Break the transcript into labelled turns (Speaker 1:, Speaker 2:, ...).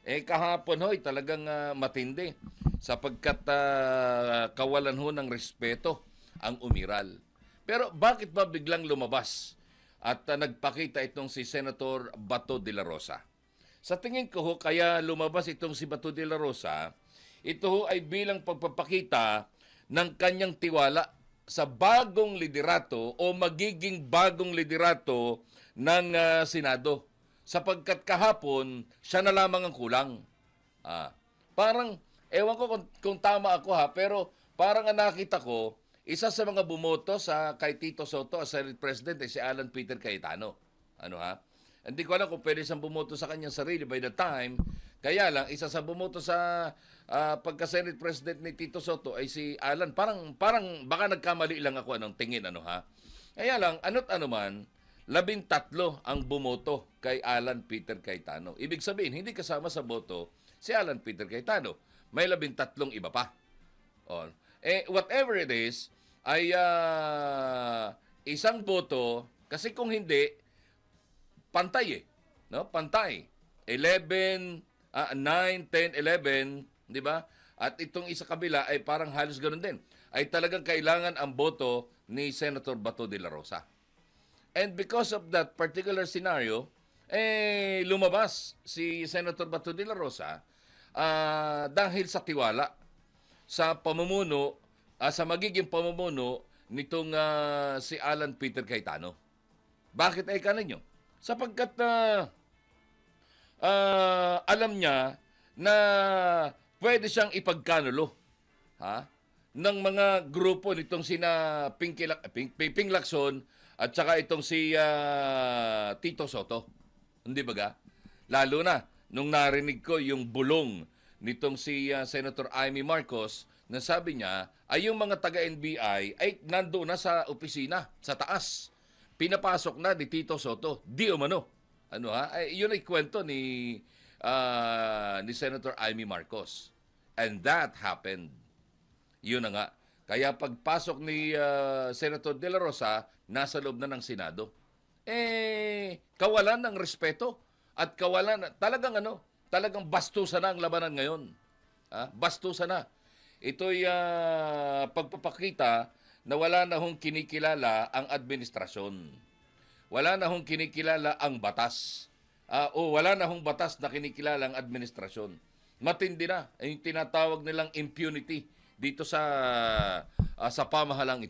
Speaker 1: Kahapon hoy, talagang matindi sapagkat kawalan ho ng respeto ang umiral. Pero bakit ba biglang lumabas at nagpakita itong si Senator Bato de la Rosa? Sa tingin ko ho, kaya lumabas itong si Bato de la Rosa, ito ho ay bilang pagpapakita ng kanyang tiwala sa bagong liderato o magiging bagong liderato ng Senado. Sapagkat kahapon, siya na lamang ang kulang. Parang, ewan ko kung tama ako ha, pero parang ang nakita ko, isa sa mga bumoto sa kay Tito Soto as Senate President ay si Alan Peter Cayetano. Ano ha? Hindi ko alam kung pwede siyang bumoto sa kanyang sarili by the time. Kaya lang, isa sa bumoto sa pagka-Senate President ni Tito Soto ay si Alan. Parang baka nagkamali lang ako anong tingin, ano ha? Kaya lang, ano't ano man, 13 ang bumoto kay Alan Peter Cayetano. Ibig sabihin, hindi kasama sa boto si Alan Peter Cayetano. May 13 iba pa. Oh. Whatever it is, ay isang boto, kasi kung hindi, pantay eh. No? Pantay. 11, 9, 10, 11, di ba? At itong isa kabila ay parang halos ganun din. Ay talagang kailangan ang boto ni Senator Bato de la Rosa. And because of that particular scenario, lumabas si Senator Bato de la Rosa dahil sa tiwala sa pamumuno, sa magiging pamumuno nitong si Alan Peter Cayetano. Bakit ay kaninyo? Sapagkat alam niya na pwede siyang ipagkanulo ng mga grupo nitong sina Ping Lacson at saka itong si Tito Soto. Hindi ba ga? Lalo na nung narinig ko yung bulong nitong si Senator Amy Marcos na sabi niya ay yung mga taga-NBI ay nandoon na sa opisina, sa taas. Pinapasok na ni Tito Soto. Di umano. Ano ha? Yun ay kwento ni Senator Amy Marcos. And that happened. Yun na nga. Kaya pagpasok ni Senator De La Rosa, nasa loob na ng Senado. Kawalan ng respeto at kawalan, talagang bastusan na ang labanan ngayon. Bastusan na. Ito'y pagpapakita na wala na hong kinikilala ang administrasyon. Wala na hong kinikilala ang batas. O wala na hong batas na kinikilala ang administrasyon. Matindi na yung tinatawag nilang impunity dito sa pamahalang ito.